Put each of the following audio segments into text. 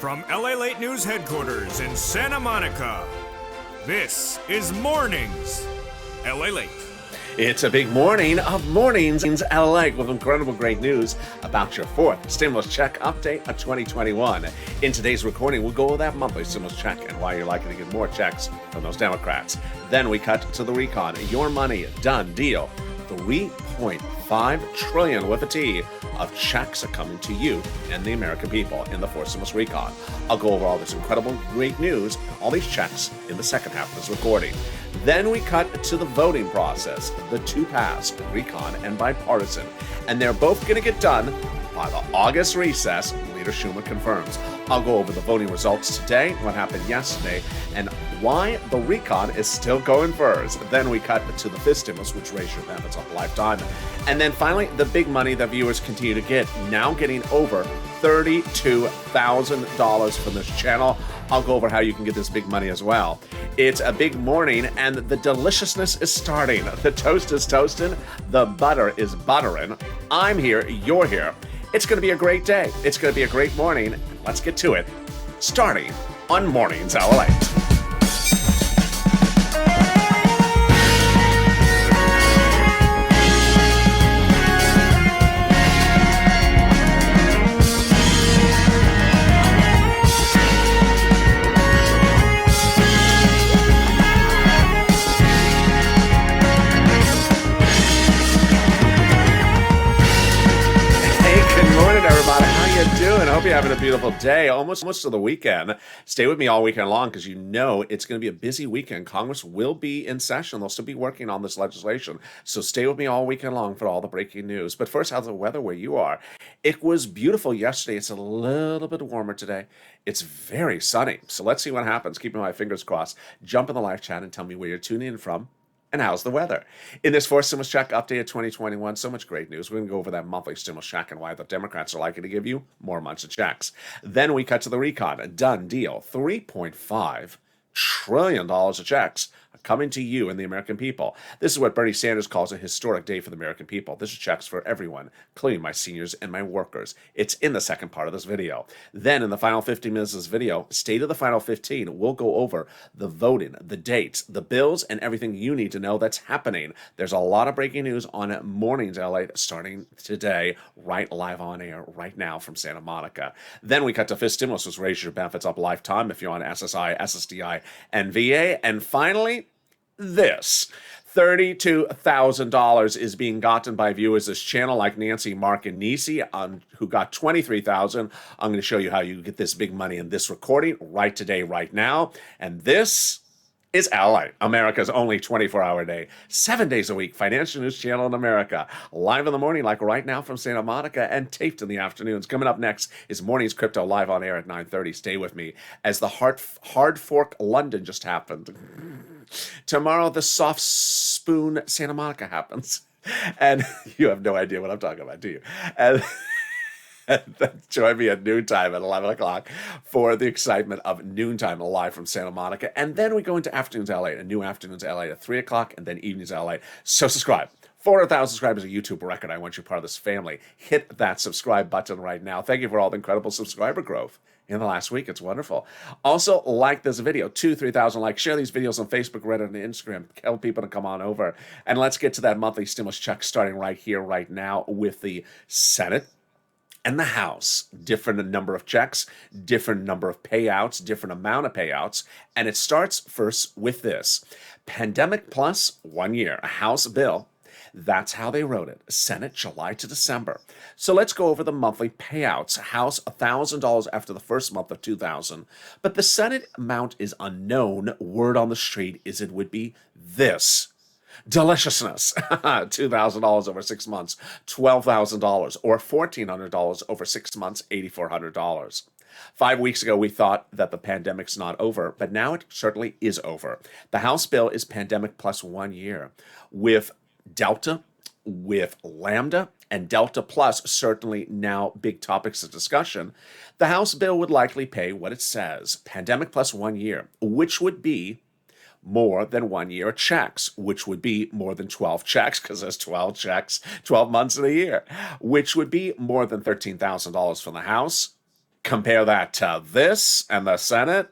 From Lalate News headquarters in Santa Monica, this is Mornings Lalate. It's a big morning of Mornings Lalate with incredible great news about your fourth stimulus check update of 2021. In today's recording, we'll go over that monthly stimulus check and why you're likely to get more checks from those Democrats. Then we cut to the recon. Your money, done deal. 3.5 trillion with a T of checks are coming to you and the American people in the fourth stimulus recon. I'll go over all this incredible great news, all these checks in the second half of this recording. Then we cut to the voting process, the two passed, recon and bipartisan, and they're both going to get done by the August recess, Leader Schumer confirms. I'll go over the voting results today, what happened yesterday, and why the recon is still going first. Then we cut to the fifth stimulus, which raised your benefits up a lifetime. And then finally, the big money that viewers continue to get, now getting over $32,000 from this channel. I'll go over how you can get this big money as well. It's a big morning, and the deliciousness is starting. The toast is toasting, the butter is buttering. I'm here, you're here. It's going to be a great day. It's going to be a great morning. Let's get to it, starting on Mornings Lalate. Doing? I hope you're having a beautiful day, almost to the weekend. Stay with me all weekend long because you know it's going to be a busy weekend. Congress will be in session. They'll still be working on this legislation. So stay with me all weekend long for all the breaking news. But first, how's the weather where you are? It was beautiful yesterday. It's a little bit warmer today. It's very sunny. So let's see what happens. Keeping my fingers crossed. Jump in the live chat and tell me where you're tuning in from. And how's the weather? In this fourth stimulus check update of 2021, so much great news. We're going to go over that monthly stimulus check and why the Democrats are likely to give you more months of checks. Then we cut to the recon. A done deal. $3.5 trillion of checks are coming to you and the American people. This is what Bernie Sanders calls a historic day for the American people. This is checks for everyone, including my seniors and my workers. It's in the second part of this video. Then in the final 15 minutes of this video, state of the final 15, we'll go over the voting, the dates, the bills, and everything you need to know that's happening. There's a lot of breaking news on Mornings LA starting today, right live on air right now from Santa Monica. Then we cut to fifth stimulus, which raises your benefits up a lifetime if you're on SSI, SSDI, and VA. And finally, this $32,000 is being gotten by viewers this channel, like Nancy, Mark, and Nisi, who got $23,000. I'm going to show you how you get this big money in this recording right today, right now. And this is LA, America's only 24-hour day, 7 days a week, financial news channel in America. Live in the morning, like right now from Santa Monica, and taped in the afternoons. Coming up next is Mornings Crypto live on air at 9:30. Stay with me as the hard fork London just happened. Tomorrow, the soft spoon Santa Monica happens. And you have no idea what I'm talking about, do you? And join me at noontime at 11 o'clock for the excitement of noontime live from Santa Monica. And then we go into Afternoons LA, a new Afternoons LA at 3 o'clock, and then Evenings LA. So subscribe. 400,000 subscribers, a YouTube record. I want you part of this family. Hit that subscribe button right now. Thank you for all the incredible subscriber growth in the last week. It's wonderful. Also, like this video, 3,000 likes. Share these videos on Facebook, Reddit, and Instagram. Tell people to come on over. And let's get to that monthly stimulus check starting right here, right now with the Senate and the House. Different number of checks, different number of payouts, different amount of payouts. And it starts first with this. Pandemic plus 1 year, a House bill. That's how they wrote it. Senate, July to December. So let's go over the monthly payouts. House, $1,000 after the first month of $2,000. But the Senate amount is unknown. Word on the street is it would be this. Deliciousness, $2,000 over 6 months, $12,000, or $1,400 over 6 months, $8,400. 5 weeks ago, we thought that the pandemic's not over, but now it certainly is over. The House bill is pandemic plus 1 year, with Delta, with Lambda, and Delta Plus certainly now big topics of discussion. The House bill would likely pay what it says, pandemic plus 1 year, which would be more than 1 year checks, which would be more than 12 checks, because there's 12 checks, 12 months in a year, which would be more than $13,000 from the House, Compare that to this and the Senate.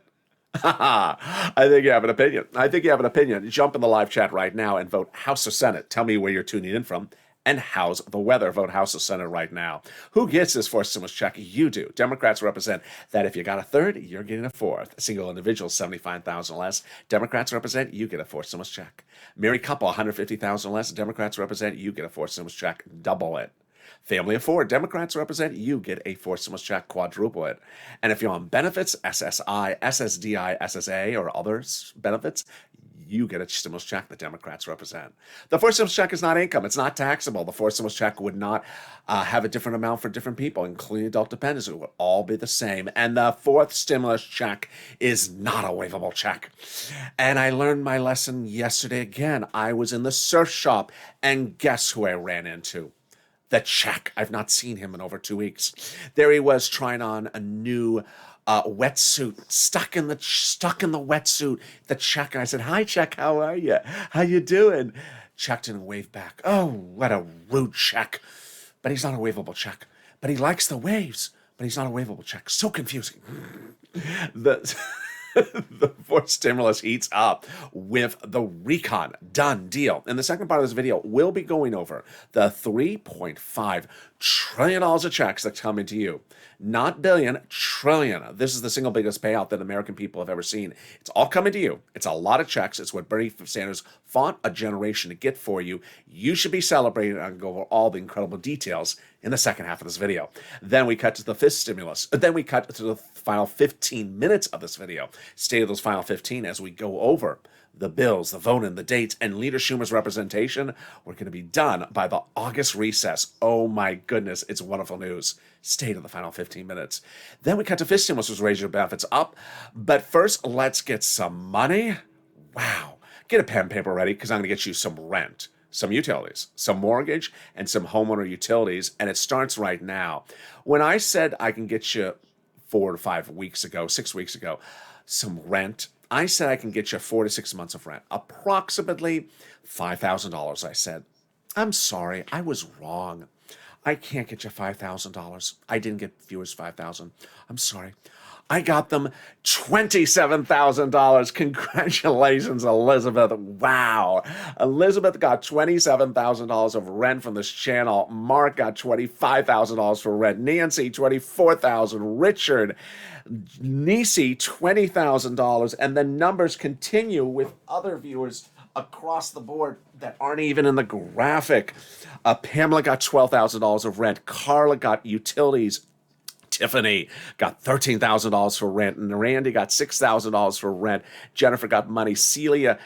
I think you have an opinion. I think you have an opinion. Jump in the live chat right now and vote House or Senate. Tell me where you're tuning in from. And how's the weather? Vote House or Senate right now. Who gets this fourth stimulus check? You do. Democrats represent that if you got a third, you're getting a fourth. A single individual, $75,000 less. Democrats represent you get a fourth stimulus check. Married couple, $150,000 less. Democrats represent you get a fourth stimulus check. Double it. Family of four, Democrats represent you get a fourth stimulus check, quadruple it. And if you're on benefits, SSI, SSDI, SSA, or others benefits, you get a stimulus check the Democrats represent. The fourth stimulus check is not income. It's not taxable. The fourth stimulus check would not have a different amount for different people, including adult dependents. It would all be the same. And the fourth stimulus check is not a waivable check. And I learned my lesson yesterday again. I was in the surf shop, and guess who I ran into? The check. I've not seen him in over 2 weeks. There he was trying on a new wetsuit, stuck in the wetsuit. The check, and I said, "Hi, check. How are you? How you doing?" Check didn't wave back. Oh, what a rude check! But he's not a waivable check. But he likes the waves. But he's not a waivable check. So confusing. The fourth stimulus heats up with the recon. Done deal. In the second part of this video, we'll be going over the $3.5 trillion of checks that come into you. Not billion, trillion. This is the single biggest payout that American people have ever seen. It's all coming to you. It's a lot of checks. It's what Bernie Sanders fought a generation to get for you. You should be celebrating. I'm going to go over all the incredible details in the second half of this video. Then we cut to the fifth stimulus. Then we cut to the final 15 minutes of this video. Stay to those final 15 as we go over the bills, the voting, the dates, and Leader Schumer's representation. We're going to be done by the August recess. Oh my goodness, it's wonderful news. Stay to the final 15 minutes. Then we cut to fifth stimulus, which raise your benefits up. But first, let's get some money. Wow. Get a pen and paper ready because I'm going to get you some rent, some utilities, some mortgage, and some homeowner utilities. And it starts right now. When I said I can get you 6 weeks ago, some rent, I said I can get you 4 to 6 months of rent, approximately $5,000. I said, I'm sorry, I was wrong. I can't get you $5,000. I didn't get viewers $5,000. I'm sorry. I got them $27,000. Congratulations, Elizabeth. Wow. Elizabeth got $27,000 of rent from this channel. Mark got $25,000 for rent. Nancy, $24,000. Richard, Nisi, $20,000. And the numbers continue with other viewers across the board that aren't even in the graphic. Pamela got $12,000 of rent. Carla got utilities. Tiffany got $13,000 for rent, and Randy got $6,000 for rent. Jennifer got money. Cecilia,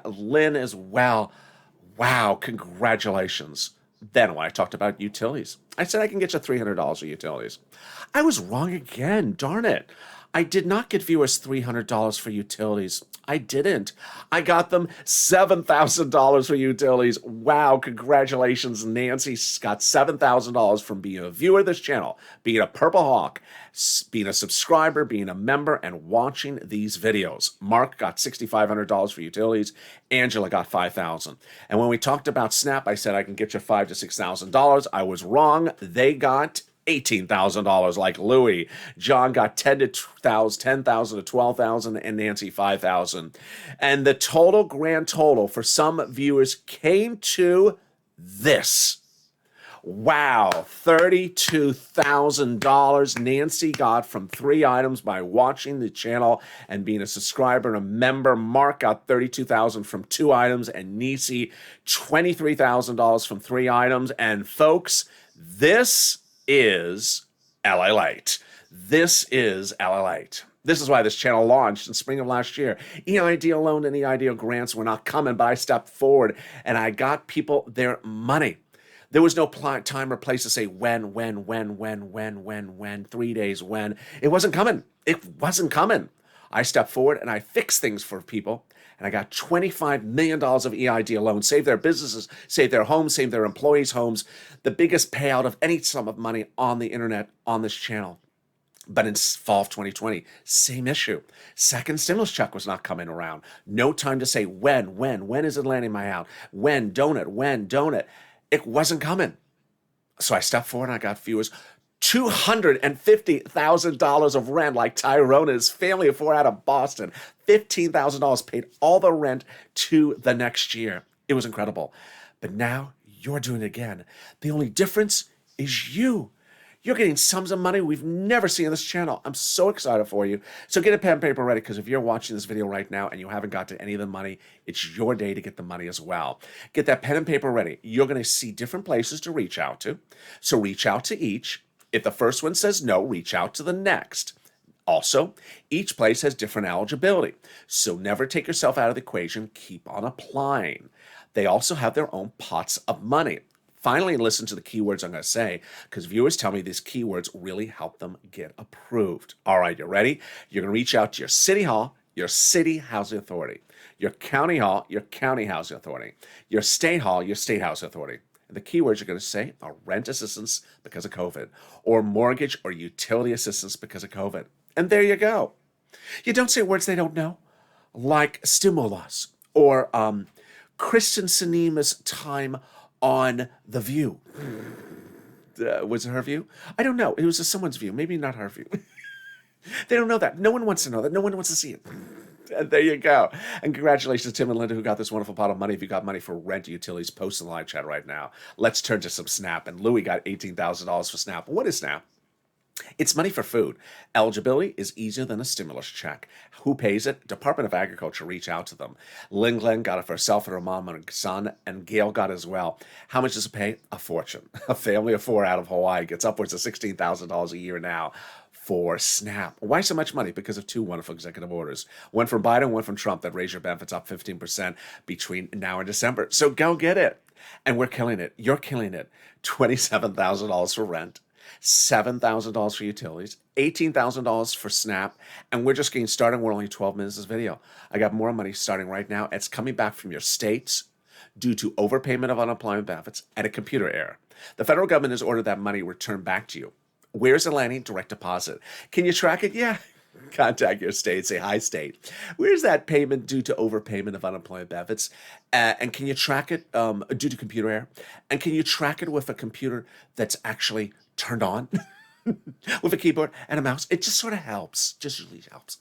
Lynn as well. Wow, congratulations. Then when I talked about utilities, I said I can get you $300 of utilities. I was wrong again, darn it. I did not get viewers $300 for utilities. I didn't. I got them $7,000 for utilities. Wow, congratulations. Nancy got $7,000 from being a viewer of this channel, being a Purple Hawk, being a subscriber, being a member, and watching these videos. Mark got $6,500 for utilities. Angela got $5,000. And when we talked about Snap, I said I can get you $5,000 to $6,000. I was wrong. They got $18,000 like Louie. John got $10,000 to $12,000, and Nancy $5,000. And the grand total for some viewers came to this. Wow, $32,000 Nancy got from 3 items by watching the channel and being a subscriber and a member. Mark got $32,000 from 2 items, and Nisi $23,000 from 3 items. And folks, this is Lalate. This is Lalate. This is why this channel launched in spring of last year. EID loan and EID grants were not coming, but I stepped forward and I got people their money. There was no time or place to say when, 3 days, when. It wasn't coming. It wasn't coming. I stepped forward and I fixed things for people. And I got $25 million of EID alone, saved their businesses, saved their homes, saved their employees' homes. The biggest payout of any sum of money on the internet on this channel. But in fall of 2020, same issue. Second stimulus check was not coming around. No time to say when is it landing my out? When don't it? It wasn't coming. So I stepped forward and I got viewers $250,000 of rent, like Tyrone and his family of four out of Boston. $15,000 paid all the rent to the next year. It was incredible. But now you're doing it again. The only difference is you. You're getting sums of money we've never seen on this channel. I'm so excited for you. So get a pen and paper ready, because if you're watching this video right now and you haven't got to any of the money, it's your day to get the money as well. Get that pen and paper ready. You're going to see different places to reach out to. So reach out to each. If the first one says no, reach out to the next. Also, each place has different eligibility. So never take yourself out of the equation. Keep on applying. They also have their own pots of money. Finally, listen to the keywords I'm going to say, because viewers tell me these keywords really help them get approved. All right, you ready? You're going to reach out to your city hall, your city housing authority, your county hall, your county housing authority, your state hall, your state housing authority. And the keywords you're going to say are rent assistance because of COVID, or mortgage or utility assistance because of COVID. And there you go. You don't say words they don't know, like stimulus or Kristen Sinema's time on The View. Was it her view? I don't know. It was someone's view. Maybe not her view. They don't know that. No one wants to know that. No one wants to see it. And there you go. And congratulations, Tim and Linda, who got this wonderful pot of money. If you got money for rent, utilities, post in the live chat right now. Let's turn to some SNAP. And Louie got $18,000 for SNAP. What is SNAP? It's money for food. Eligibility is easier than a stimulus check. Who pays it? Department of Agriculture. Reach out to them. Lynn Glenn got it for herself and her mom and her son, and Gail got it as well. How much does it pay? A fortune. A family of four out of Hawaii gets upwards of $16,000 a year now for SNAP. Why so much money? Because of two wonderful executive orders. One from Biden, one from Trump, that raise your benefits up 15% between now and December. So go get it. And we're killing it. You're killing it. $27,000 for rent. $7,000 for utilities, $18,000 for SNAP, and we're just getting started. We're only 12 minutes of this video. I got more money starting right now. It's coming back from your states due to overpayment of unemployment benefits and a computer error. The federal government has ordered that money returned back to you. Where's it landing? Direct deposit. Can you track it? Yeah. Contact your state. Say, hi, state. Where's that payment due to overpayment of unemployment benefits? And can you track it due to computer error? And can you track it with a computer that's actually turned on with a keyboard and a mouse? It just sort of helps. Just really helps.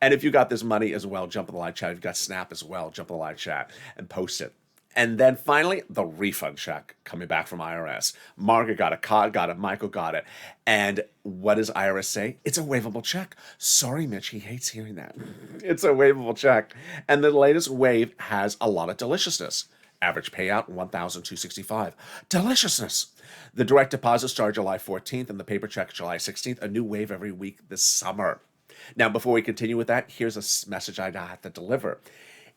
And if you got this money as well, jump in the live chat. If you got SNAP as well, jump in the live chat and post it. And then finally, the refund check coming back from IRS. Margaret got it, Todd got it, Michael got it. And what does IRS say? It's a waivable check. Sorry, Mitch, he hates hearing that. It's a waivable check. And the latest wave has a lot of deliciousness. Average payout, $1,265. Deliciousness. The direct deposit started July 14th and the paper check July 16th. A new wave every week this summer. Now, before we continue with that, here's a message I have to deliver.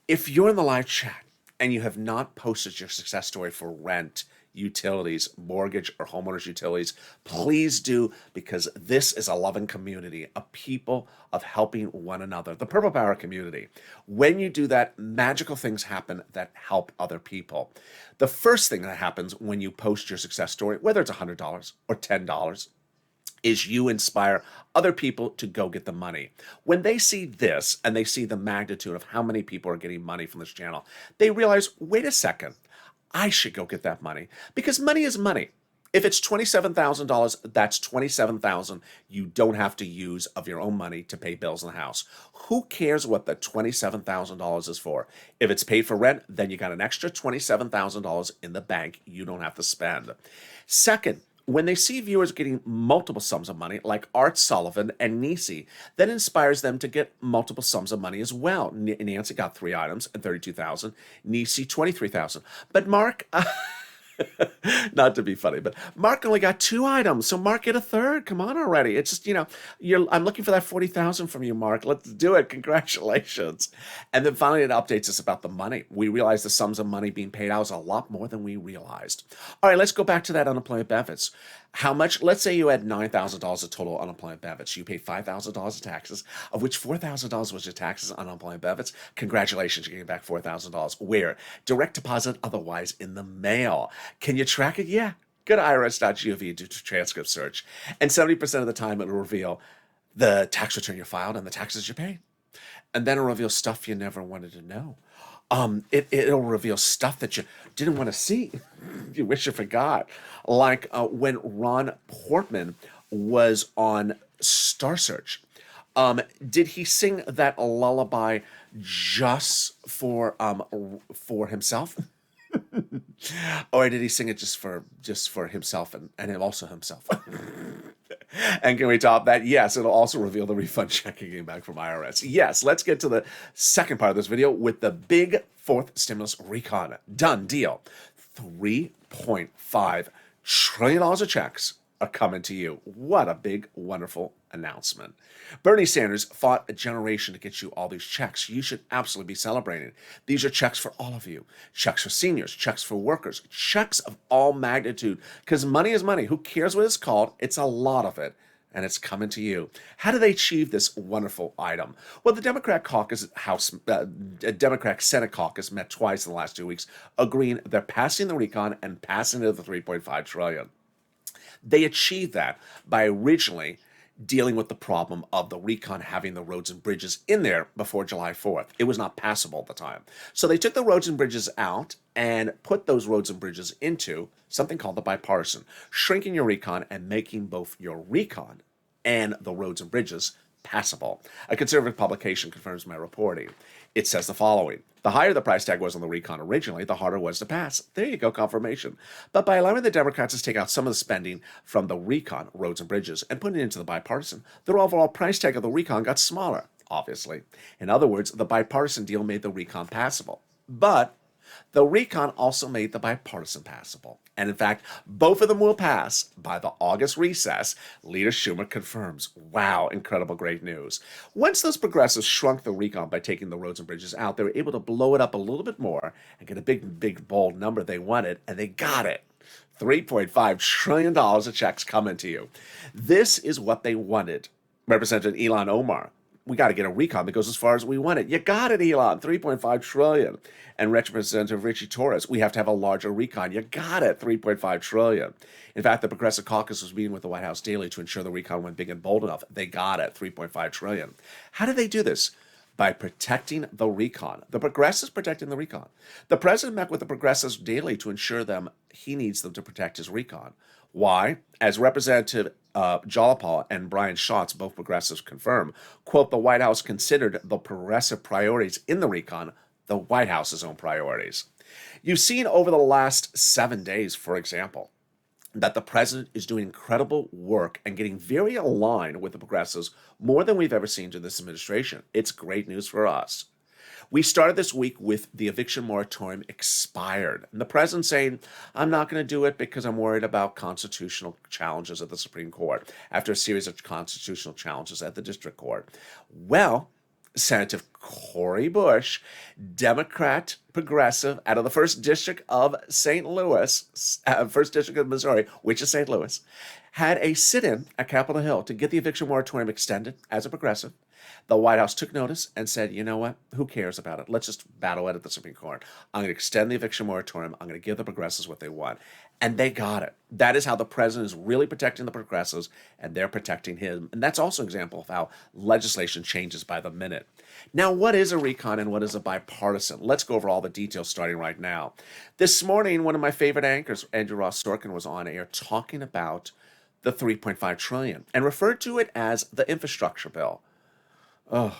If you're in the live chat and you have not posted your success story for rent, utilities, mortgage, or homeowners utilities, please do, because this is a loving community, a people of helping one another, the Purple Power community. When you do that, magical things happen that help other people. The first thing that happens when you post your success story, whether it's $100 or $10, is you inspire other people to go get the money. When they see this and they see the magnitude of how many people are getting money from this channel, they realize, wait a second, I should go get that money, because money is money. If it's $27,000, that's $27,000 you don't have to use of your own money to pay bills in the house. Who cares what the $27,000 is for? If it's paid for rent, then you got an extra $27,000 in the bank you don't have to spend. Second, when they see viewers getting multiple sums of money, like Art Sullivan and Nisi, that inspires them to get multiple sums of money as well. Nancy got 3 items and $32,000. Nisi, $23,000. But Mark, not to be funny, but Mark only got 2 items, so Mark get a third. Come on already. It's just, I'm looking for that $40,000 from you, Mark. Let's do it. Congratulations. And then finally, it updates us about the money. We realized the sums of money being paid out is a lot more than we realized. All right, let's go back to that unemployment benefits. How much? Let's say you had $9,000 of total unemployment benefits. You paid $5,000 of taxes, of which $4,000 was your taxes on unemployment benefits. Congratulations, you're getting back $4,000. Where? Direct deposit, otherwise in the mail. Can you track it? Yeah. Go to irs.gov and do a transcript search. And 70% of the time, it'll reveal the tax return you filed and the taxes you paid. And then it'll reveal stuff you never wanted to know. It'll reveal stuff that you didn't want to see. You wish you forgot. Like when Ron Portman was on Star Search. Did he sing that lullaby just for himself? Or did he sing it just for himself and also himself? And can we top that? Yes, it'll also reveal the refund check he came back from IRS. Yes, let's get to the second part of this video with the big fourth stimulus recon. Done deal. $3.5 trillion of checks are coming to you. What a big, wonderful announcement. Bernie Sanders fought a generation to get you all these checks. You should absolutely be celebrating. These are checks for all of you. Checks for seniors, checks for workers, checks of all magnitude. Because money is money. Who cares what it's called? It's a lot of it. And it's coming to you. How do they achieve this wonderful item? Well, the Democrat Democratic Senate caucus met twice in the last 2 weeks, agreeing they're passing the recon and passing it to the $3.5 trillion. They achieved that by originally dealing with the problem of the recon having the roads and bridges in there before July 4th. It was not passable at the time. So they took the roads and bridges out and put those roads and bridges into something called the bipartisan, shrinking your recon and making both your recon and the roads and bridges passable. A conservative publication confirms my reporting. It says the following: the higher the price tag was on the recon originally, the harder it was to pass. There you go, confirmation. But by allowing the Democrats to take out some of the spending from the recon, roads and bridges, and putting it into the bipartisan, the overall price tag of the recon got smaller, obviously. In other words, the bipartisan deal made the recon passable. But the recon also made the bipartisan passable. And in fact, both of them will pass by the August recess. Leader Schumer confirms. Wow, incredible, great news. Once those progressives shrunk the recon by taking the roads and bridges out, they were able to blow it up a little bit more and get a big, bold number they wanted, and they got it. $3.5 trillion of checks coming to you. This is what they wanted. Representative Ilhan Omar: we got to get a recon that goes as far as we want it. You got it, Elon. $3.5 trillion. And Representative Richie Torres: we have to have a larger recon. You got it. $3.5 trillion. In fact, the Progressive Caucus was meeting with the White House daily to ensure the recon went big and bold enough. They got it. $3.5 trillion. How did they do this? By protecting the recon. The progressives protecting the recon. The president met with the progressives daily to ensure he needs them to protect his recon. Why? As Representative Jalapal and Brian Schatz, both progressives, confirm, quote, the White House considered the progressive priorities in the recon the White House's own priorities. You've seen over the last 7 days, for example, that the president is doing incredible work and getting very aligned with the progressives, more than we've ever seen to this administration. It's great news for us. We started this week with the eviction moratorium expired. And the president saying, I'm not going to do it because I'm worried about constitutional challenges at the Supreme Court after a series of constitutional challenges at the district court. Well, Senator Cori Bush, Democrat progressive out of the 1st District of St. Louis, 1st District of Missouri, which is St. Louis, had a sit-in at Capitol Hill to get the eviction moratorium extended as a progressive. The White House took notice and said, you know what? Who cares about it? Let's just battle it at the Supreme Court. I'm going to extend the eviction moratorium. I'm going to give the progressives what they want. And they got it. That is how the president is really protecting the progressives, and they're protecting him. And that's also an example of how legislation changes by the minute. Now, what is a recon and what is a bipartisan? Let's go over all the details starting right now. This morning, one of my favorite anchors, Andrew Ross Sorkin, was on air talking about the $3.5 trillion and referred to it as the infrastructure bill. Oh,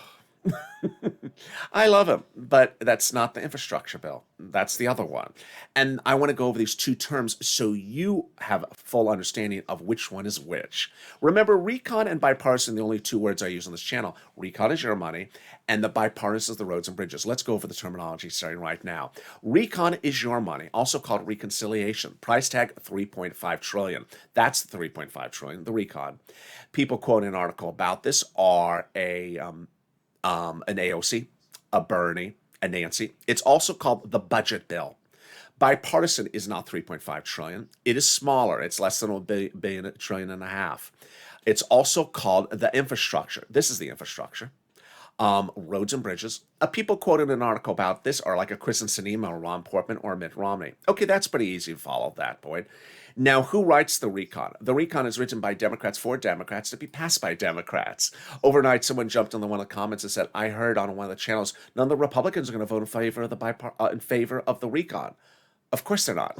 I love him, but that's not the infrastructure bill. That's the other one. And I want to go over these two terms so you have a full understanding of which one is which. Remember, recon and bipartisan, the only two words I use on this channel. Recon is your money, and the bipartisan is the roads and bridges. Let's go over the terminology starting right now. Recon is your money, also called reconciliation. Price tag $3.5 trillion. That's the $3.5 trillion, the recon. People quoting an article about this are an AOC, a Bernie, a Nancy. It's also called the budget bill. Bipartisan is not $3.5 trillion. It is smaller. It's less than $1.5 trillion. It's also called the infrastructure. This is the infrastructure. Roads and bridges. People quoted an article about this are like a Kristen Sinema, or Ron Portman, or Mitt Romney. Okay, that's pretty easy to follow at that point. Now, who writes the recon? The recon is written by Democrats for Democrats to be passed by Democrats. Overnight, someone jumped on one of the comments and said, I heard on one of the channels, none of the Republicans are going to vote in favor of the recon. Of course they're not.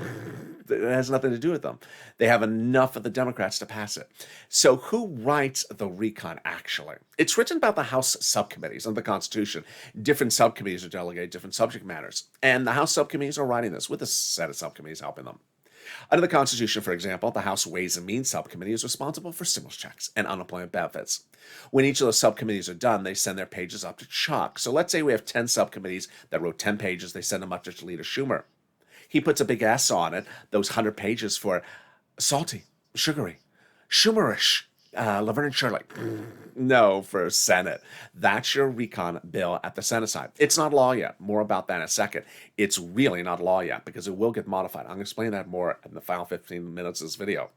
It has nothing to do with them. They have enough of the Democrats to pass it. So who writes the recon, actually? It's written about the House subcommittees of the Constitution. Different subcommittees are delegated different subject matters. And the House subcommittees are writing this with a set of subcommittees helping them. Under the Constitution, for example, the House Ways and Means Subcommittee is responsible for stimulus checks and unemployment benefits. When each of those subcommittees are done, they send their pages up to Chuck. So let's say we have 10 subcommittees that wrote 10 pages. They send them up to Leader Schumer. He puts a big S on it, those 100 pages for salty, sugary, Schumerish, Laverne and Shirley. No, for Senate. That's your recon bill at the Senate side. It's not law yet. More about that in a second. It's really not law yet because it will get modified. I'm going to explain that more in the final 15 minutes of this video.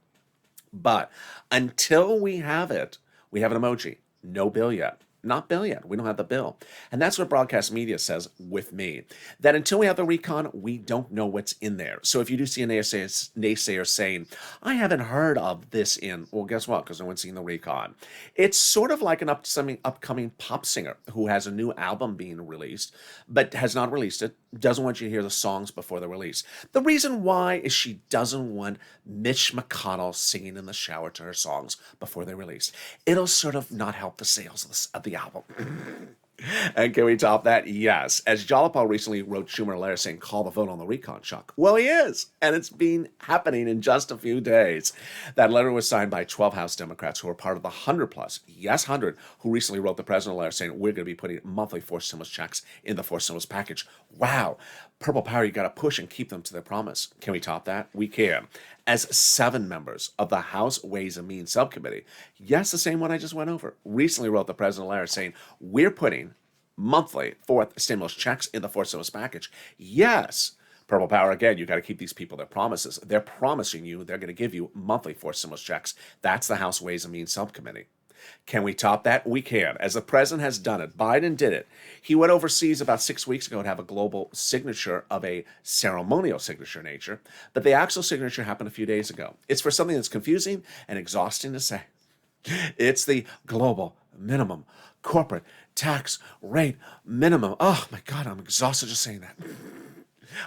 But until we have it, we have an emoji. No bill yet. Not bill yet. We don't have the bill. And that's what broadcast media says with me. That until we have the recon, we don't know what's in there. So if you do see a naysayer saying, I haven't heard of this in, well, guess what? Because no one's seen the recon. It's sort of like an upcoming pop singer who has a new album being released, but has not released it, doesn't want you to hear the songs before they're released. The reason why is she doesn't want Mitch McConnell singing in the shower to her songs before they're released. It'll sort of not help the sales of the album. And can we top that? Yes. As Jalopal recently wrote Schumer a letter saying, call the vote on the recon, Chuck. Well, he is. And it's been happening in just a few days. That letter was signed by 12 House Democrats who are part of the 100 plus, yes, 100, who recently wrote the president a letter saying, we're going to be putting monthly forced stimulus checks in the forced stimulus package. Wow. Purple Power, you got to push and keep them to their promise. Can we top that? We can. As 7 members of the House Ways and Means Subcommittee, yes, the same one I just went over, recently wrote the president a letter saying, we're putting monthly fourth stimulus checks in the fourth stimulus package. Yes. Purple Power, again, you got to keep these people their promises. They're promising you they're going to give you monthly fourth stimulus checks. That's the House Ways and Means Subcommittee. Can we top that? We can. As the president has done it. Biden did it. He went overseas about 6 weeks ago to have a global signature of a ceremonial signature nature, but the actual signature happened a few days ago. It's for something that's confusing and exhausting to say. It's the global minimum corporate tax rate minimum. Oh my God, I'm exhausted just saying that.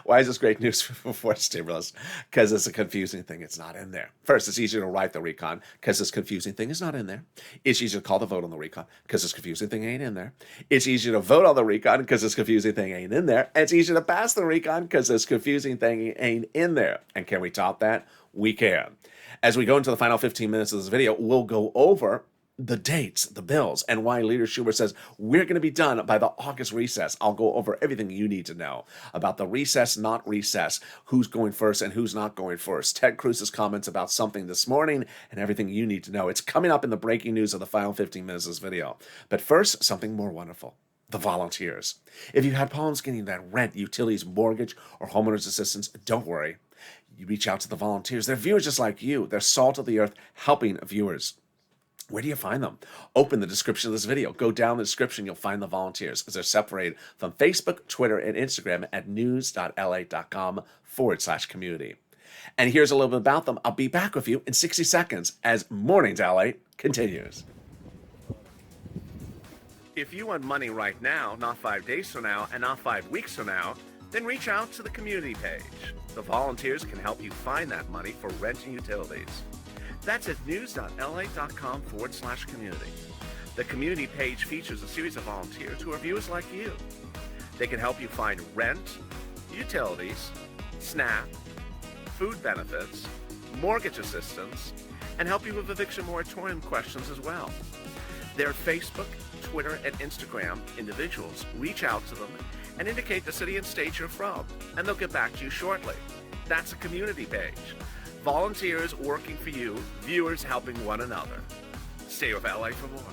Why is this great news for stimulus? Because it's a confusing thing. It's not in there. First, it's easier to write the recon because this confusing thing is not in there. It's easier to call the vote on the recon because this confusing thing ain't in there. It's easier to vote on the recon because this confusing thing ain't in there. And it's easier to pass the recon because this confusing thing ain't in there. And can we top that? We can. As we go into the final 15 minutes of this video, we'll go over the dates, the bills, and why Leader Schumer says we're going to be done by the August recess. I'll go over everything you need to know about the recess, not recess, who's going first and who's not going first. Ted Cruz's comments about something this morning and everything you need to know. It's coming up in the breaking news of the final 15 minutes of this video. But first, something more wonderful. The volunteers. If you've had problems getting that rent, utilities, mortgage, or homeowner's assistance, don't worry. You reach out to the volunteers. They're viewers just like you. They're salt of the earth, helping viewers. Where do you find them? Open the description of this video. Go down the description. You'll find the volunteers as they're separated from Facebook, Twitter, and Instagram at news.la.com/community. And here's a little bit about them. I'll be back with you in 60 seconds as Mornings LA continues. If you want money right now, not 5 days from now, and not 5 weeks from now, then reach out to the community page. The volunteers can help you find that money for rent and utilities. That's at news.la.com/community. The community page features a series of volunteers who are viewers like you. They can help you find rent, utilities, SNAP, food benefits, mortgage assistance, and help you with eviction moratorium questions as well. Their Facebook, Twitter, and Instagram individuals reach out to them and indicate the city and state you're from, and they'll get back to you shortly. That's a community page. Volunteers working for you, viewers helping one another. Stay with LA for more.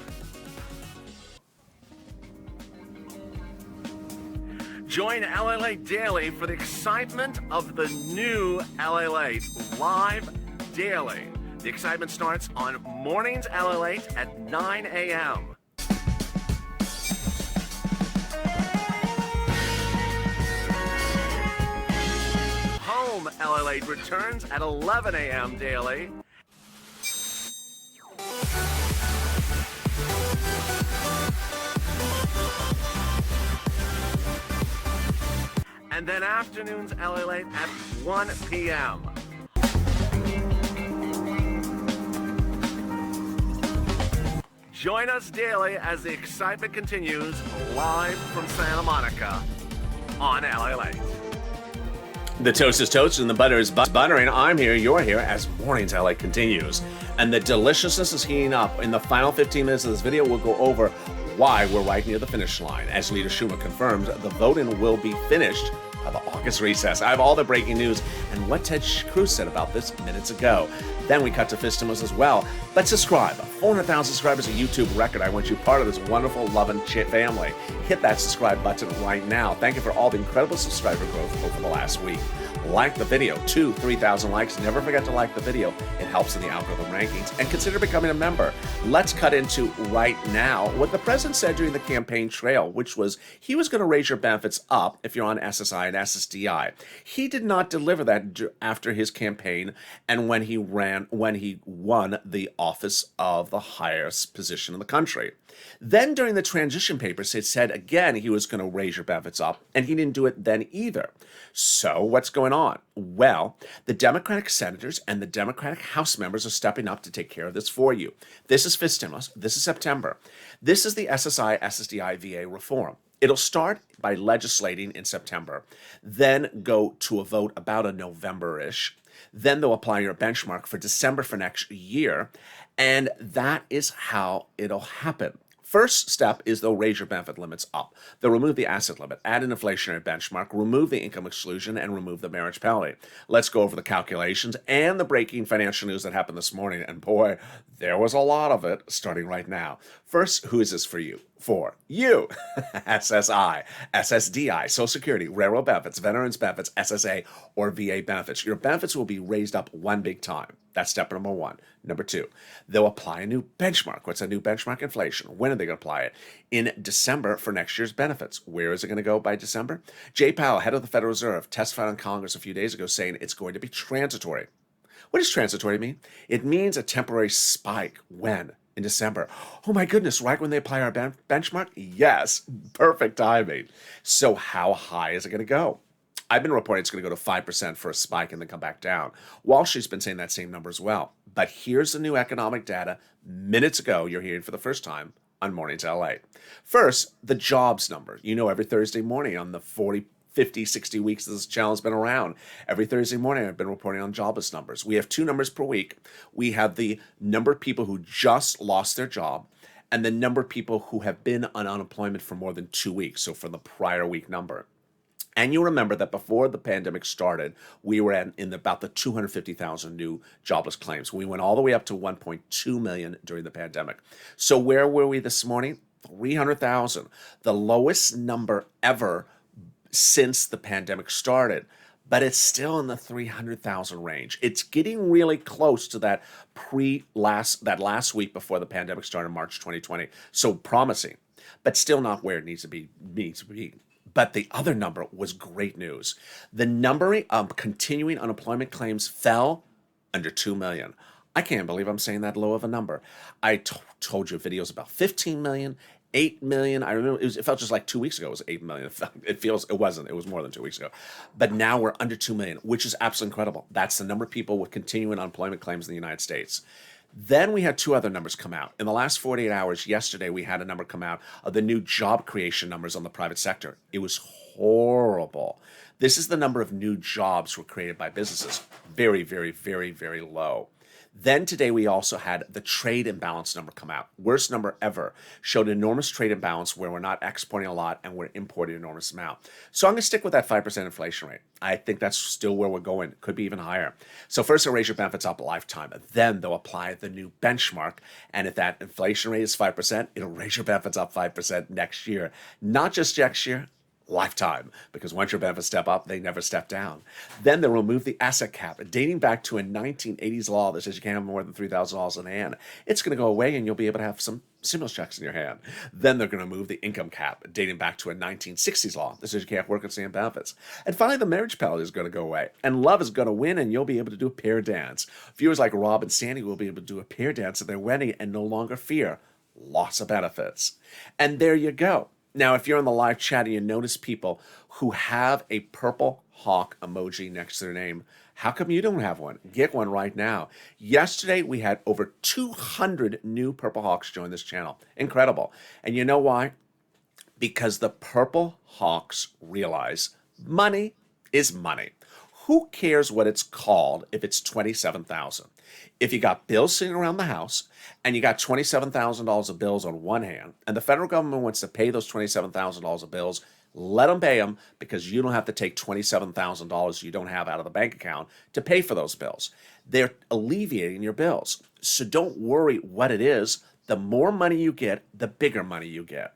Join LA Daily for the excitement of the new LA live daily. The excitement starts on Mornings LA at 9 a.m. Home LA returns at 11 a.m. daily. And and then afternoons LA Late at 1 p.m. Join us daily as the excitement continues live from Santa Monica on LA Late. The toast is toasted and the butter is buttering. I'm here, you're here as Mornings LA continues. And the deliciousness is heating up. In the final 15 minutes of this video, we'll go over why we're right near the finish line. As Leader Schumer confirms, the voting will be finished by the August recess. I have all the breaking news and what Ted Cruz said about this minutes ago. Then we cut to Fistimos as well. But subscribe. 400,000 subscribers, a YouTube record. I want you part of this wonderful, loving family. Hit that subscribe button right now. Thank you for all the incredible subscriber growth over the last week. Like the video, 3,000 likes. Never forget to like the video. It helps in the algorithm rankings. And consider becoming a member. Let's cut into right now what the president said during the campaign trail, which was he was going to raise your benefits up if you're on SSI and SSDI. He did not deliver that after his campaign and when he won the office of the highest position in the country. Then during the transition papers, it said again he was going to raise your benefits up, and he didn't do it then either. So what's going on? Well, the Democratic senators and the Democratic House members are stepping up to take care of this for you. This is FISTIMUS. This is September. This is the SSI, SSDI, VA reform. It'll start by legislating in September, then go to a vote about a November-ish. Then they'll apply your benchmark for December for next year, and that is how it'll happen. First step is they'll raise your benefit limits up. They'll remove the asset limit, add an inflationary benchmark, remove the income exclusion, and remove the marriage penalty. Let's go over the calculations and the breaking financial news that happened this morning. And boy, there was a lot of it starting right now. First, who is this for you? For you. SSI, SSDI, Social Security, railroad benefits, veterans benefits, SSA, or VA benefits. Your benefits will be raised up one big time. That's step number one. Number two, they'll apply a new benchmark. What's a new benchmark? Inflation. When are they going to apply it? In December for next year's benefits. Where is it going to go by December? Jay Powell, head of the Federal Reserve, testified in Congress a few days ago saying it's going to be transitory. What does transitory mean? It means a temporary spike. When? In December. Oh my goodness, right when they apply our benchmark? Yes, perfect timing. So how high is it going to go? I've been reporting it's going to go to 5% for a spike and then come back down. Wall Street's been saying that same number as well. But here's the new economic data minutes ago you're hearing for the first time on Mornings LA. First, the jobs number. You know, every Thursday morning on the 40, 50, 60 weeks this channel has been around. Every Thursday morning I've been reporting on jobless numbers. We have two numbers per week. We have the number of people who just lost their job and the number of people who have been on unemployment for more than 2 weeks, so for the prior week number. And you remember that before the pandemic started, we were in about the 250,000 new jobless claims. We went all the way up to 1.2 million during the pandemic. So where were we this morning? 300,000, the lowest number ever since the pandemic started. But it's still in the 300,000 range. It's getting really close to that last week before the pandemic started, March 2020. So promising, but still not where it needs to be. But the other number was great news. The number of continuing unemployment claims fell under 2 million. I can't believe I'm saying that low of a number. I told you videos about 15 million, 8 million. I remember it felt just like 2 weeks ago it was 8 million. It wasn't. It was more than 2 weeks ago. But now we're under 2 million, which is absolutely incredible. That's the number of people with continuing unemployment claims in the United States. Then we had two other numbers come out. In the last 48 hours, yesterday, we had a number come out of the new job creation numbers on the private sector. It was horrible. This is the number of new jobs were created by businesses. Very, very, very, very low. Then today we also had the trade imbalance number come out. Worst number ever. Showed enormous trade imbalance where we're not exporting a lot and we're importing an enormous amount. So I'm going to stick with that 5% inflation rate. I think that's still where we're going. Could be even higher. So first they'll raise your benefits up a lifetime. Then they'll apply the new benchmark. And if that inflation rate is 5%, it'll raise your benefits up 5% next year. Not just next year, lifetime, because once your benefits step up, they never step down. Then they'll remove the asset cap, dating back to a 1980s law that says you can't have more than $3,000 in hand. It's going to go away and you'll be able to have some stimulus checks in your hand. Then they're going to move the income cap, dating back to a 1960s law that says you can't work and stay on benefits. And finally, the marriage penalty is going to go away. And love is going to win and you'll be able to do a pair dance. Viewers like Rob and Sandy will be able to do a pair dance at their wedding and no longer fear loss of benefits. And there you go. Now, if you're in the live chat and you notice people who have a purple hawk emoji next to their name, how come you don't have one? Get one right now. Yesterday, we had over 200 new Purple Hawks join this channel. Incredible. And you know why? Because the Purple Hawks realize money is money. Who cares what it's called if it's $27,000? If you got bills sitting around the house and you got $27,000 of bills on one hand, and the federal government wants to pay those $27,000 of bills, let them pay them, because you don't have to take $27,000 you don't have out of the bank account to pay for those bills. They're alleviating your bills. So don't worry what it is. The more money you get, the bigger money you get.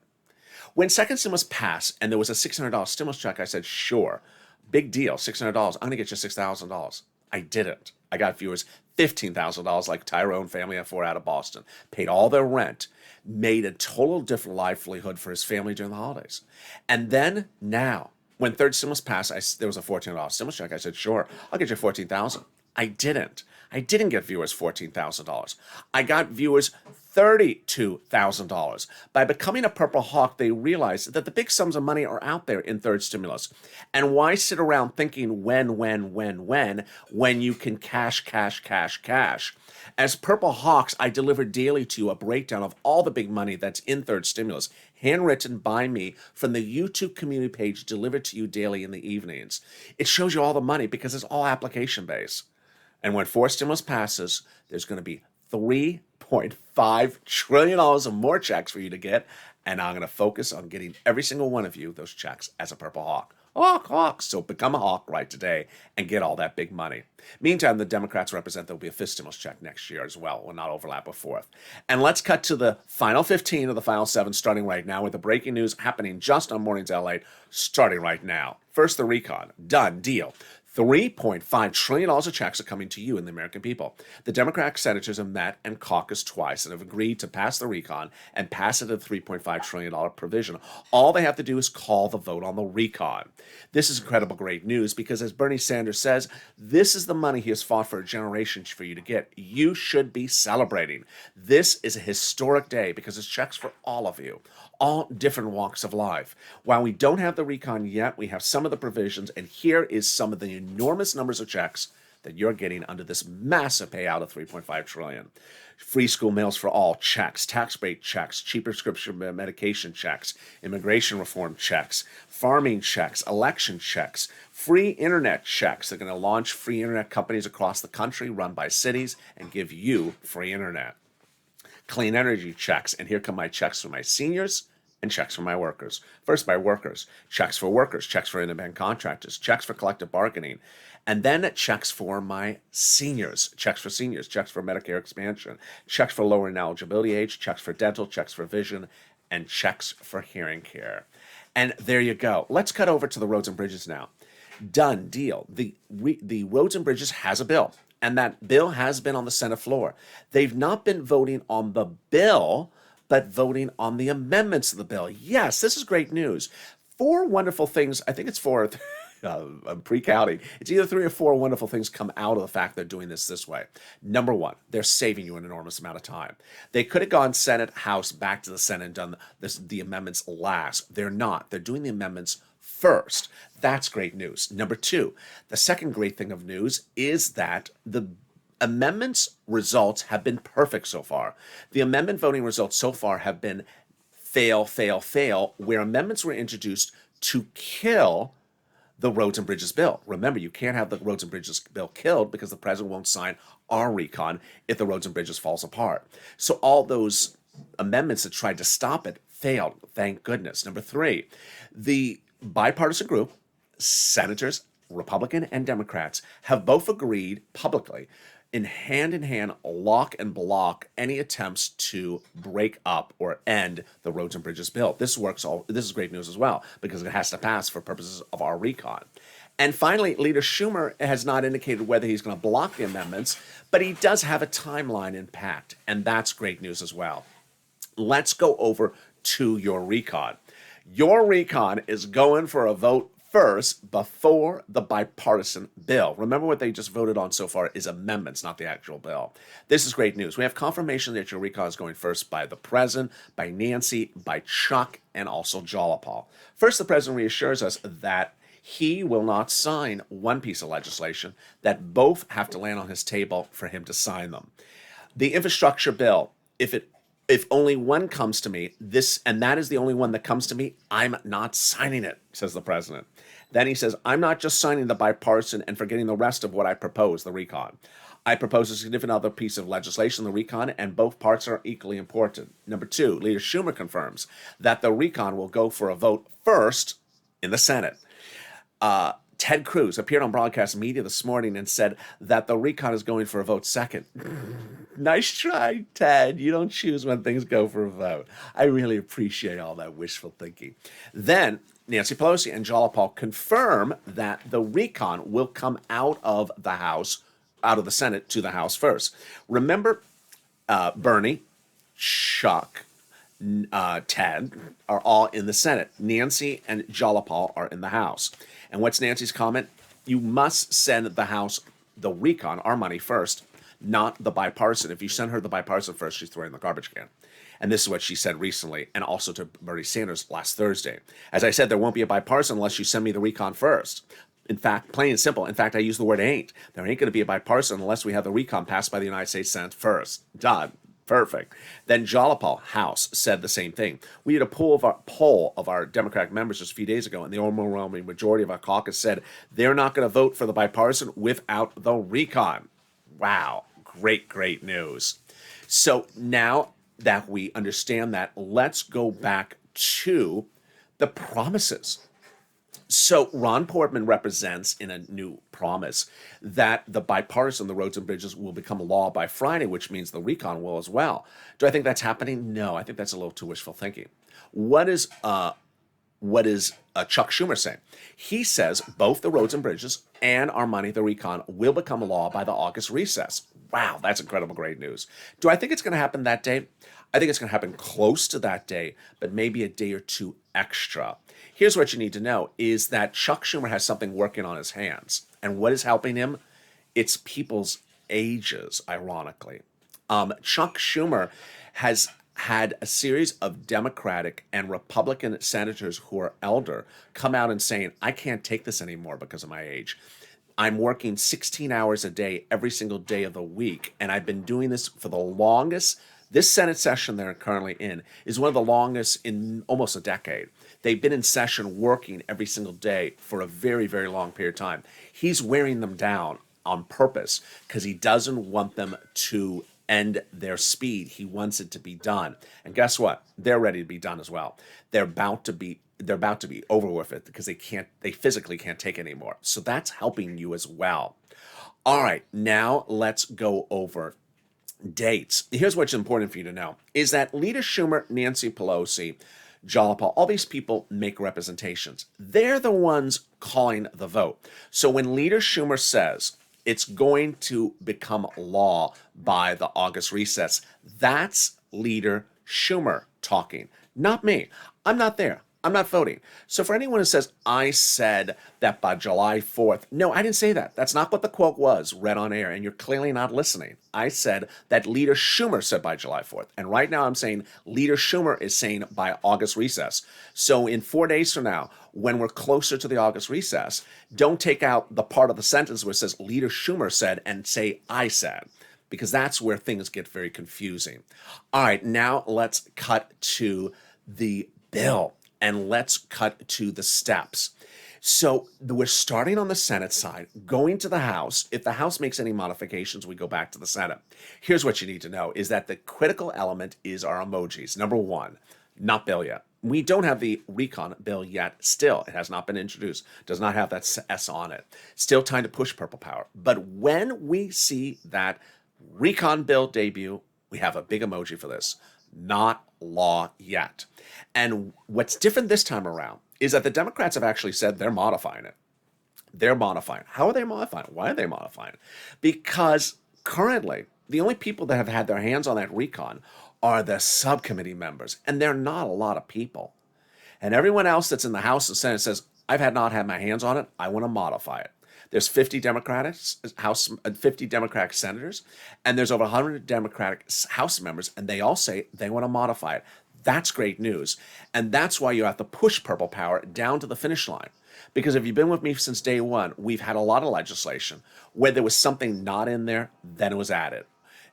When second stimulus passed and there was a $600 stimulus check, I said, sure, big deal, $600. I'm going to get you $6,000. I didn't. I got viewers $15,000 like Tyrone family of four out of Boston, paid all their rent, made a total different livelihood for his family during the holidays. And then now, when third stimulus passed, there was a $1,400 stimulus check. I said, sure, I'll get you $14,000. I didn't. I didn't get viewers $14,000. I got viewers $32,000. By becoming a Purple Hawk, they realized that the big sums of money are out there in third stimulus. And why sit around thinking when you can cash? As Purple Hawks, I deliver daily to you a breakdown of all the big money that's in third stimulus, handwritten by me from the YouTube community page, delivered to you daily in the evenings. It shows you all the money because it's all application-based. And when fourth stimulus passes, there's going to be $3.5 trillion of more checks for you to get. And I'm going to focus on getting every single one of you those checks as a Purple Hawk. Hawk. So become a Hawk right today and get all that big money. Meantime, the Democrats represent there will be a fifth stimulus check next year as well. Will not overlap with fourth. And let's cut to the final 15 of the final 7 starting right now with the breaking news happening just on Mornings LA starting right now. First, the recon. Done. Deal. $3.5 trillion of checks are coming to you and the American people. The Democratic senators have met and caucused twice and have agreed to pass the recon and pass it at a $3.5 trillion provision. All they have to do is call the vote on the recon. This is incredible great news because, as Bernie Sanders says, this is the money he has fought for a generation for you to get. You should be celebrating. This is a historic day because it's checks for all of you, all different walks of life. While we don't have the recon yet, we have some of the provisions, and here is some of the enormous numbers of checks that you're getting under this massive payout of $3.5 trillion. Free school meals for all checks, tax rate checks, cheap prescription medication checks, immigration reform checks, farming checks, election checks, free internet checks. They're going to launch free internet companies across the country run by cities and give you free internet. Clean energy checks, and here come my checks for my seniors and checks for my workers. First, my workers, checks for independent contractors, checks for collective bargaining, and then checks for my seniors, checks for Medicare expansion, checks for lowering eligibility age, checks for dental, checks for vision, and checks for hearing care. And there you go. Let's cut over to the roads and bridges now. Done deal. The roads and bridges has a bill. And that bill has been on the Senate floor. They've not been voting on the bill, but voting on the amendments of the bill. Yes, this is great news. 4 wonderful things. I think it's 4. I'm pre-counting. It's either 3 or 4 wonderful things come out of the fact they're doing this way. Number 1, they're saving you an enormous amount of time. They could have gone Senate, House, back to the Senate and done the amendments last. They're not. They're doing the amendments first. That's great news. Number 2, the second great thing of news is that the amendments results have been perfect so far. The amendment voting results so far have been fail, where amendments were introduced to kill the Roads and Bridges bill. Remember, you can't have the Roads and Bridges bill killed because the president won't sign our recon if the Roads and Bridges falls apart. So all those amendments that tried to stop it failed, thank goodness. Number 3, the bipartisan group, senators, Republican and Democrats, have both agreed publicly in hand, lock and block any attempts to break up or end the Roads and Bridges bill. This is great news as well because it has to pass for purposes of our recon. And finally, Leader Schumer has not indicated whether he's going to block the amendments, but he does have a timeline in pact, and that's great news as well. Let's go over to your recon. Your recon is going for a vote first before the bipartisan bill. Remember what they just voted on so far is amendments, not the actual bill. This is great news. We have confirmation that your recon is going first by the president, by Nancy, by Chuck, and also Jalopal. First, the president reassures us that he will not sign one piece of legislation, that both have to land on his table for him to sign them. The infrastructure bill, if only one comes to me, and that is the only one that comes to me, I'm not signing it, says the president. Then he says, I'm not just signing the bipartisan and forgetting the rest of what I propose, the recon. I propose a significant other piece of legislation, the recon, and both parts are equally important. Number two, Leader Schumer confirms that the recon will go for a vote first in the Senate. Ted Cruz appeared on broadcast media this morning and said that the recon is going for a vote second. Nice try, Ted. You don't choose when things go for a vote. I really appreciate all that wishful thinking. Then Nancy Pelosi and Jalopal confirm that the recon will come out of the Senate to the House first. Remember, Bernie, Chuck, Ted are all in the Senate. Nancy and Jalopal are in the House. And what's Nancy's comment? You must send the House the recon, our money first, not the bipartisan. If you send her the bipartisan first, she's throwing the garbage can. And this is what she said recently, and also to Bernie Sanders last Thursday. As I said, there won't be a bipartisan unless you send me the recon first. In fact, plain and simple. In fact, I use the word ain't. There ain't going to be a bipartisan unless we have the recon passed by the United States Senate first. Done. Perfect. Then Jalopal, House, said the same thing. We did a poll of our Democratic members just a few days ago, and the overwhelming majority of our caucus said they're not going to vote for the bipartisan without the recon. Wow. Great news. So now that we understand that, let's go back to the promises. So Ron Portman represents in a new promise that the bipartisan, the roads and bridges, will become law by Friday, which means the recon will as well. Do I think that's happening? No, I think that's a little too wishful thinking. What is Chuck Schumer saying? He says both the roads and bridges and our money, the recon, will become law by the August recess. Wow, that's incredible, great news. Do I think it's going to happen that day? I think it's going to happen close to that day, but maybe a day or two extra. Here's what you need to know is that Chuck Schumer has something working on his hands. And what is helping him? It's people's ages, ironically. Chuck Schumer has had a series of Democratic and Republican senators who are elder come out and saying, I can't take this anymore because of my age. I'm working 16 hours a day every single day of the week, and I've been doing this for the longest. This Senate session they're currently in is one of the longest in almost a decade. They've been in session working every single day for a very, very long period of time. He's wearing them down on purpose because he doesn't want them to end their speed. He wants it to be done. And guess what? They're ready to be done as well. They're about to be over with it because they physically can't take it anymore. So that's helping you as well. All right, now let's go over dates. Here's what's important for you to know is that Leader Schumer, Nancy Pelosi, Jalopal, all these people make representations. They're the ones calling the vote. So when Leader Schumer says it's going to become law by the August recess, that's Leader Schumer talking, not me. I'm not there. I'm not voting. So for anyone who says, I said that by July 4th, no, I didn't say that. That's not what the quote was read on air, and you're clearly not listening. I said that Leader Schumer said by July 4th. And right now I'm saying Leader Schumer is saying by August recess. So in 4 days from now, when we're closer to the August recess, don't take out the part of the sentence where it says Leader Schumer said and say I said, because that's where things get very confusing. All right, now let's cut to the bill. And let's cut to the steps. So we're starting on the Senate side, going to the House. If the House makes any modifications, we go back to the Senate. Here's what you need to know is that the critical element is our emojis. Number one, not bill yet. We don't have the recon bill yet. Still, it has not been introduced. Does not have that S on it. Still time to push purple power. But when we see that recon bill debut, we have a big emoji for this. Not law yet. And what's different this time around is that the Democrats have actually said they're modifying it. They're modifying. How are they modifying? Why are they modifying? Because currently, the only people that have had their hands on that recon are the subcommittee members, and they're not a lot of people. And everyone else that's in the House and Senate says, I've not had my hands on it. I want to modify it. There's 50 Democratic senators, and there's over 100 Democratic House members, and they all say they want to modify it. That's great news. And that's why you have to push Purple Power down to the finish line. Because if you've been with me since day one, we've had a lot of legislation where there was something not in there, then it was added.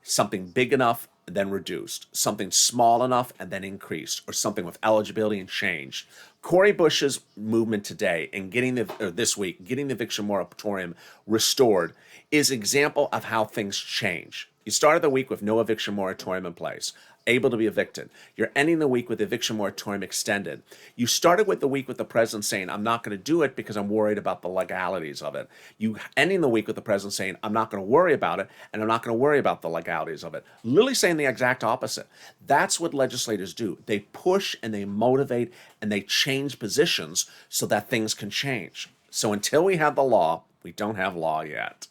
Something big enough, then reduced. Something small enough, and then increased. Or something with eligibility and changed. Cory Bush's movement today and this week, getting the eviction moratorium restored is an example of how things change. You started the week with no eviction moratorium in place, able to be evicted. You're ending the week with eviction moratorium extended. You started with the week with the president saying, I'm not going to do it because I'm worried about the legalities of it. You ending the week with the president saying, I'm not going to worry about it, and I'm not going to worry about the legalities of it. Literally saying the exact opposite. That's what legislators do. They push and they motivate and they change positions so that things can change. So until we have the law, we don't have law yet.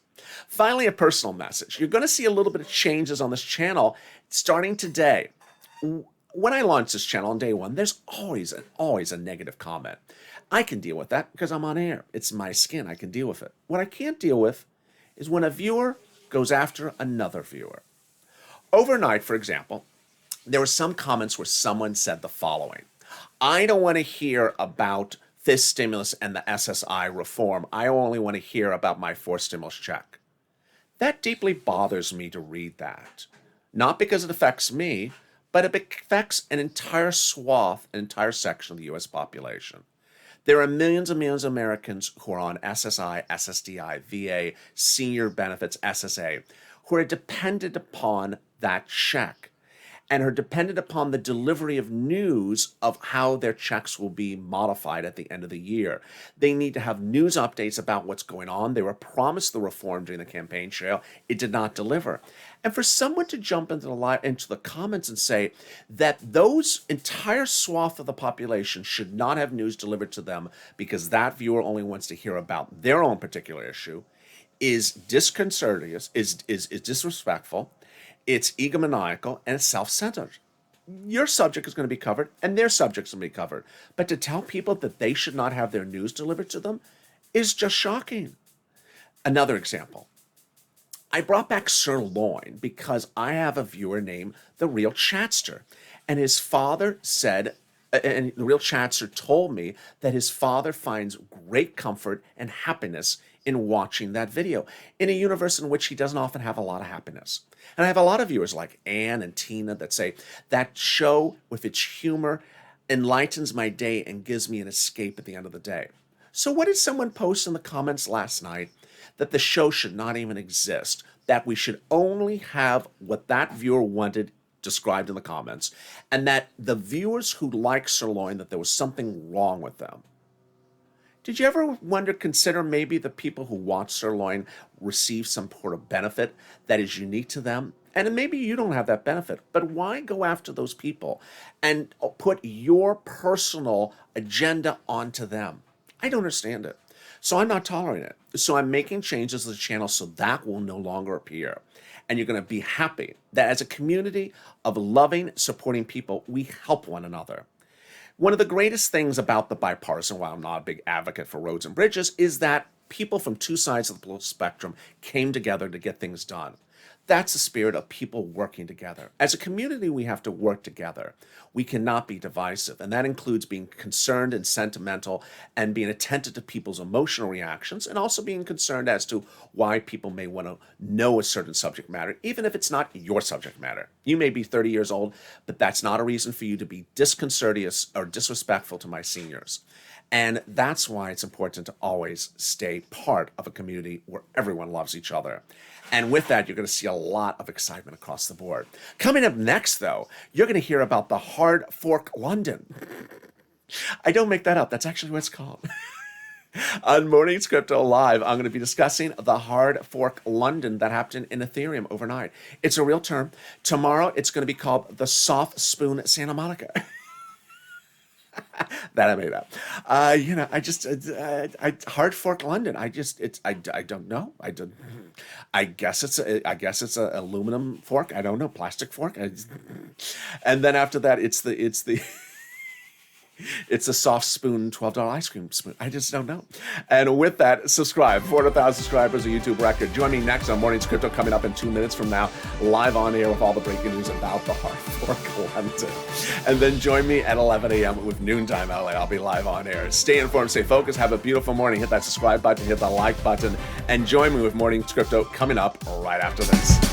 Finally, a personal message. You're going to see a little bit of changes on this channel starting today. When I launched this channel on day one, there's always a negative comment. I can deal with that because I'm on air. It's my skin. I can deal with it. What I can't deal with is when a viewer goes after another viewer. Overnight, for example, there were some comments where someone said the following: I don't want to hear about this stimulus and the SSI reform. I only want to hear about my fourth stimulus check. That deeply bothers me to read that. Not because it affects me, but it affects an entire swath, an entire section of the U.S. population. There are millions and millions of Americans who are on SSI, SSDI, VA, senior benefits, SSA, who are dependent upon that check and are dependent upon the delivery of news of how their checks will be modified at the end of the year. They need to have news updates about what's going on. They were promised the reform during the campaign trail. It did not deliver. And for someone to jump into the comments and say that those entire swath of the population should not have news delivered to them because that viewer only wants to hear about their own particular issue is disconcerting, is disrespectful. It's egomaniacal, and it's self-centered. Your subject is going to be covered, and their subject's going to be covered. But to tell people that they should not have their news delivered to them is just shocking. Another example. I brought back Sirloin because I have a viewer named The Real Chatster. And his father said, and The Real Chatster told me that his father finds great comfort and happiness in watching that video in a universe in which he doesn't often have a lot of happiness. And I have a lot of viewers like Ann and Tina that say that show with its humor enlightens my day and gives me an escape at the end of the day. So what did someone post in the comments last night? That the show should not even exist, that we should only have what that viewer wanted described in the comments, and that the viewers who like Sirloin, that there was something wrong with them. Did you ever consider maybe the people who watch Sirloin receive some sort of benefit that is unique to them? And maybe you don't have that benefit, but why go after those people and put your personal agenda onto them? I don't understand it. So I'm not tolerating it. So I'm making changes to the channel so that will no longer appear. And you're going to be happy that as a community of loving, supporting people, we help one another. One of the greatest things about the bipartisan, while I'm not a big advocate for roads and bridges, is that people from two sides of the political spectrum came together to get things done. That's the spirit of people working together. As a community, we have to work together. We cannot be divisive, and that includes being concerned and sentimental and being attentive to people's emotional reactions and also being concerned as to why people may want to know a certain subject matter, even if it's not your subject matter. You may be 30 years old, but that's not a reason for you to be disconcertious or disrespectful to my seniors. And that's why it's important to always stay part of a community where everyone loves each other. And with that, you're going to see a lot of excitement across the board. Coming up next, though, you're going to hear about the Hard Fork London. I don't make that up. That's actually what it's called. On Morning Crypto Live, I'm going to be discussing the Hard Fork London that happened in Ethereum overnight. It's a real term. Tomorrow, it's going to be called the Soft Spoon Santa Monica. That I made up. Hard Fork London. I don't know. I guess it's a aluminum fork. I don't know, plastic fork. And then after that, it's the It's a soft spoon, $12 ice cream spoon. I just don't know. And with that, subscribe. 400,000 subscribers, a YouTube record. Join me next on Morning's Crypto, coming up in 2 minutes from now, live on air with all the breaking news about the hard fork London. And then join me at 11 a.m. with Noontime LA. I'll be live on air. Stay informed, stay focused, have a beautiful morning. Hit that subscribe button, hit the like button, and join me with Morning's Crypto coming up right after this.